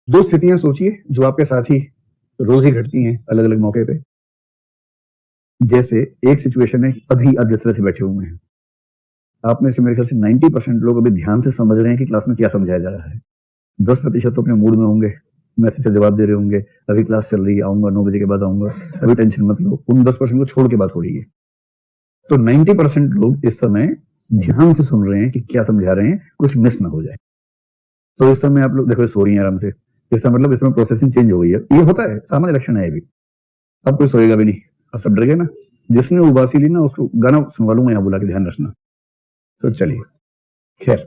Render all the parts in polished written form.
दो स्थितियां सोचिए जो आपके साथ ही रोज ही घटती हैं अलग अलग मौके पे। जैसे एक सिचुएशन है, अभी आप जिस तरह से बैठे हुए हैं, आप में से मेरे ख्याल से 90% लोग अभी ध्यान से समझ रहे हैं कि क्लास में क्या समझाया जा रहा है। 10% तो अपने मूड में होंगे, मैसेज से जवाब दे रहे होंगे, अभी क्लास चल रही है, आऊंगा 9 बजे के बाद आऊंगा, अभी टेंशन मत लो। उन 10% को छोड़ के बात हो रही है। तो 90% लोग इस समय ध्यान से सुन रहे हैं कि क्या समझा रहे हैं, कुछ मिस ना हो जाए। तो इस समय आप लोग देखो सो रही हैं आराम से, इसका मतलब इसमें प्रोसेसिंग चेंज हो गई है। ये होता है, सामान्य लक्षण है। अभी अब कोई सोएगा भी नहीं, अब सब डर गए ना। जिसने उबासी ली ना उसको गाना सुनवा लूंगा यहाँ बुला के, ध्यान रखना। तो चलिए, खैर,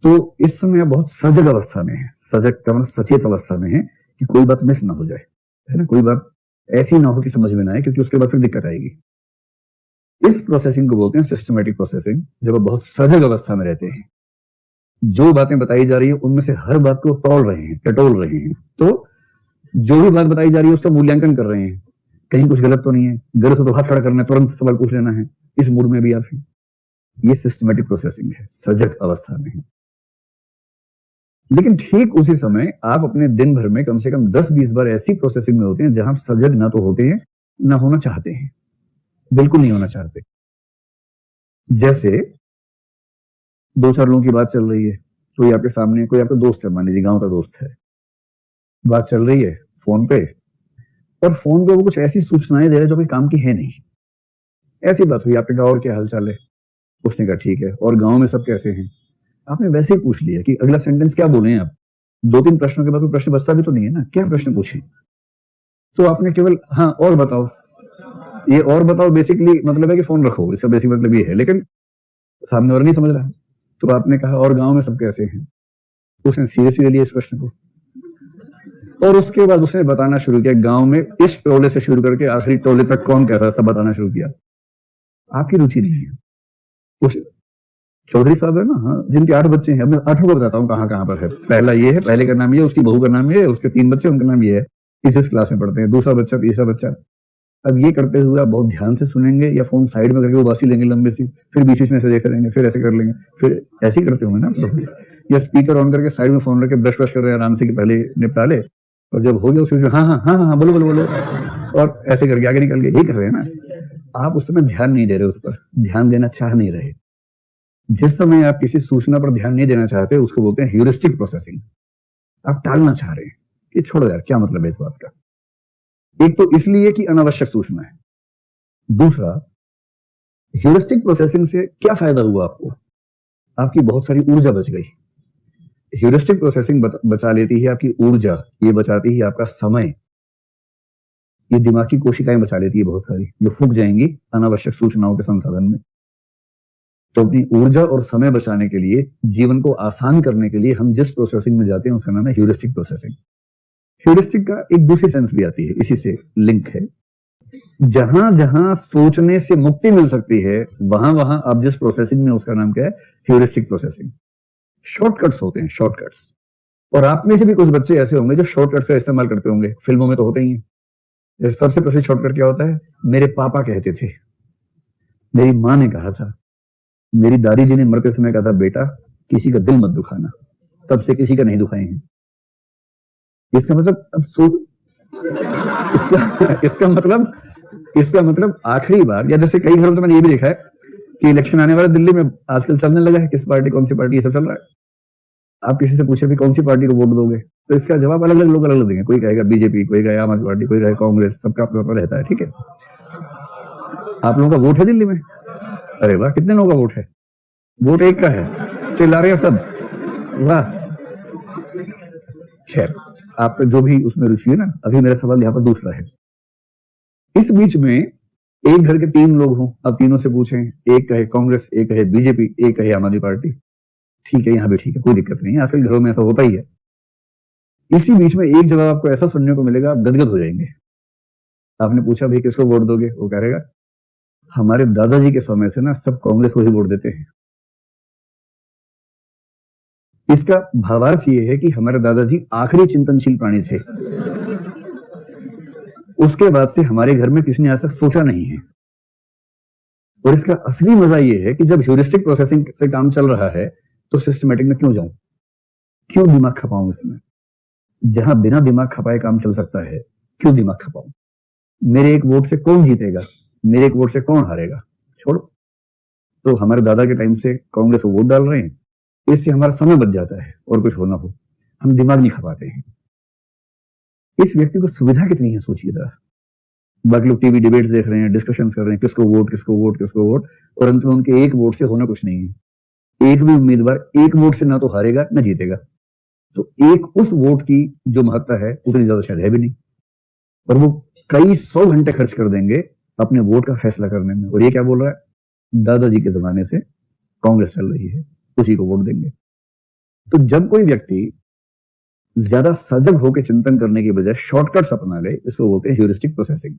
तो इस समय आप बहुत सजग अवस्था में है। सजग का मतलब सचेत अवस्था में है कि कोई बात मिस ना हो जाए, है ना। कोई बात ऐसी ना हो कि समझ में ना आए, क्योंकि उसके बाद फिर दिक्कत आएगी। इस प्रोसेसिंग को बोलते हैं सिस्टमेटिक प्रोसेसिंग। जब आप बहुत सजग अवस्था में रहते हैं, जो बातें बताई जा रही है उनमें से हर बात को तौल रहे हैं, टटोल रहे हैं। तो जो भी बात बताई जा रही है उसका मूल्यांकन कर रहे हैं, कहीं कुछ गलत तो नहीं है। गलत हो तो हाथ खड़ा करना है, तुरंत सवाल पूछ लेना है। इस मूड में भी आप हैं। ये सिस्टमेटिक प्रोसेसिंग है, सजग अवस्था में है। लेकिन ठीक उसी समय आप अपने दिन भर में कम से कम 10-20 बार ऐसी प्रोसेसिंग में होते हैं जहां आप सजग ना तो होते हैं, ना होना चाहते हैं, बिल्कुल नहीं होना चाहते। जैसे 2-4 लोगों की बात चल रही है, कोई आपके सामने, कोई आपका दोस्त है, मान लीजिए गांव का दोस्त है, बात चल रही है फोन पे, और फोन पे वो कुछ ऐसी सूचनाएं दे रहा है जो कोई काम की है नहीं। ऐसी बात हुई, आपने कहा और क्या हाल चाल है, उसने कहा ठीक है, और गांव में सब कैसे हैं। आपने वैसे ही पूछ लिया कि अगला सेंटेंस क्या बोले हैं आप। 2-3 प्रश्नों के बाद कोई प्रश्न बचता भी तो नहीं है ना, क्या प्रश्न पूछे। तो आपने केवल हाँ और बताओ, ये और बताओ बेसिकली मतलब है कि फोन रखो, इसका बेसिक मतलब ये है। लेकिन सामने वाला नहीं समझ रहा, तो आपने कहा और गांव में सब कैसे हैं। उसने सीरियसली लिया इस प्रश्न को, और उसके बाद उसने बताना शुरू किया गांव में इस टोले से शुरू करके आखिरी टोले तक कौन कैसा, सब बताना शुरू किया। आपकी रुचि नहीं है। उस चौधरी साहब है ना, हाँ, जिनके 8 बच्चे हैं। अब मैं 8 को बताता हूँ कहाँ कहाँ पर है। पहला ये है, पहले का नाम ये, उसकी बहू का नाम ये, उसके 3 बच्चे, उनका नाम ये है, इस क्लास में पढ़ते हैं। दूसरा बच्चा, तीसरा बच्चा। अब ये करते हुए आप बहुत ध्यान से सुनेंगे, या फोन साइड में करके वो बासी लेंगे लंबे सी, फिर बीच में से देखते रहेंगे, फिर ऐसे कर लेंगे, फिर ऐसे ही करते होंगे ना। या स्पीकर ऑन करके साइड में फोन रख के ब्रश कर रहे हैं आराम से कि पहले निपटा ले, और जब हो गया उसके हाँ हाँ हाँ हाँ बोलो बोलो बोलो, और ऐसे करके आगे निकल गए। यही कर रहे हैं ना आप। उस समय ध्यान नहीं दे रहे, उस पर ध्यान देना चाह नहीं रहे। जिस समय आप किसी सूचना पर ध्यान नहीं देना चाहते उसको बोलते हैं ह्यूरिस्टिक प्रोसेसिंग। आप टालना चाह रहे हैं कि छोड़ो यार, क्या मतलब है इस बात का। एक तो इसलिए कि अनावश्यक सूचना है। दूसरा, ह्यूरिस्टिक प्रोसेसिंग से क्या फायदा हुआ आपको, आपकी बहुत सारी ऊर्जा बच गई। ह्यूरिस्टिक प्रोसेसिंग बचा लेती है आपकी ऊर्जा, ये बचाती है आपका समय, ये दिमाग की कोशिकाएं बचा लेती है बहुत सारी, जो फूक जाएंगी अनावश्यक सूचनाओं के संसाधन में। तो अपनी ऊर्जा और समय बचाने के लिए, जीवन को आसान करने के लिए हम जिस प्रोसेसिंग में जाते हैं उसका नाम है ह्यूरिस्टिक प्रोसेसिंग। ह्यूरिस्टिक का एक दूसरी सेंस भी आती है, इसी से लिंक है। जहां जहां सोचने से मुक्ति मिल सकती है वहां वहां आप जिस प्रोसेसिंग में, उसका नाम क्या है, ह्यूरिस्टिक प्रोसेसिंग। शॉर्टकट्स होते हैं, शॉर्टकट्स। और आप में से भी कुछ बच्चे ऐसे होंगे जो शॉर्टकट्स का इस्तेमाल करते होंगे, फिल्मों में तो होते ही है। सबसे प्रसिद्ध शॉर्टकट क्या होता है, मेरे पापा कहते थे, मेरी माँ ने कहा था, मेरी दादी जी ने मरते समय कहा था, बेटा किसी का दिल मत दुखाना, तब से किसी का नहीं दुखाए हैं। इसका मतलब अब इसका मतलब आखिरी बार, या जैसे कई घरों में मैंने ये भी देखा है कि इलेक्शन आने वाला दिल्ली में आजकल चलने लगा है, किस पार्टी कौन सी पार्टी, ये सब चल रहा है। आप किसी से पूछे भी कौन सी पार्टी को वोट दोगे, तो इसका जवाब अलग अलग लोग अलग अलग देंगे। कोई कहेगा बीजेपी, कोई कहेगा आम आदमी पार्टी, कोई कहेगा कांग्रेस, सबका अपना रहता है। ठीक है, आप लोगों का वोट है दिल्ली में, अरे वाह, कितने लोगों का वोट है, वोट एक का है, चिल्ला रहे हैं सब, वाह। खैर, आपका जो भी उसमें रुचि है ना। अभी मेरा सवाल यहाँ पर दूसरा है। इस बीच में एक घर के 3 लोग हों, अब तीनों से पूछें, एक कहे कांग्रेस, एक कहे बीजेपी, एक कहे आम आदमी पार्टी। ठीक है, यहां भी ठीक है, कोई दिक्कत नहीं है, आजकल घरों में ऐसा होता ही है। इसी बीच में एक जवाब आपको ऐसा सुनने को मिलेगा, आप गदगद हो जाएंगे। आपने पूछा भाई किसको वोट दोगे, वो कहेगा हमारे दादाजी के समय से ना सब कांग्रेस को ही वोट देते हैं। इसका भावार्थ ये है कि हमारे दादाजी आखिरी चिंतनशील प्राणी थे, उसके बाद से हमारे घर में किसी ने आज तक सोचा नहीं है। और इसका असली मजा ये है कि जब ह्यूरिस्टिक प्रोसेसिंग से काम चल रहा है तो सिस्टमेटिक में क्यों जाऊं, क्यों दिमाग खपाऊं इसमें। जहां बिना दिमाग खपाए काम चल सकता है, क्यों दिमाग खपाऊं? मेरे एक वोट से कौन जीतेगा, मेरे एक वोट से कौन हारेगा, छोड़ो। तो हमारे दादा के टाइम से कांग्रेस को वोट डाल रहे हैं, इससे हमारा समय बच जाता है, और कुछ होना हो हम दिमाग नहीं खपाते हैं। इस व्यक्ति को सुविधा कितनी है सोचिए जरा। बाकी लोग टीवी डिबेट्स देख रहे हैं, डिस्कशंस कर रहे हैं, किसको वोट किसको वोट किसको वोट, और अंत में उनके एक वोट से होना कुछ नहीं है। एक भी उम्मीदवार एक वोट से ना तो हारेगा ना जीतेगा। तो एक उस वोट की जो महत्ता है उतनी ज्यादा शायद है भी नहीं, और वो कई 100 घंटे खर्च कर देंगे अपने वोट का फैसला करने में। और ये क्या बोल रहा है, दादाजी के जमाने से कांग्रेस चल रही है, उसी को वोट देंगे। तो जब कोई व्यक्ति ज्यादा सजग होकर चिंतन करने की बजाय शॉर्टकट्स अपना ले, इसको बोलते हैं ह्यूरिस्टिक प्रोसेसिंग।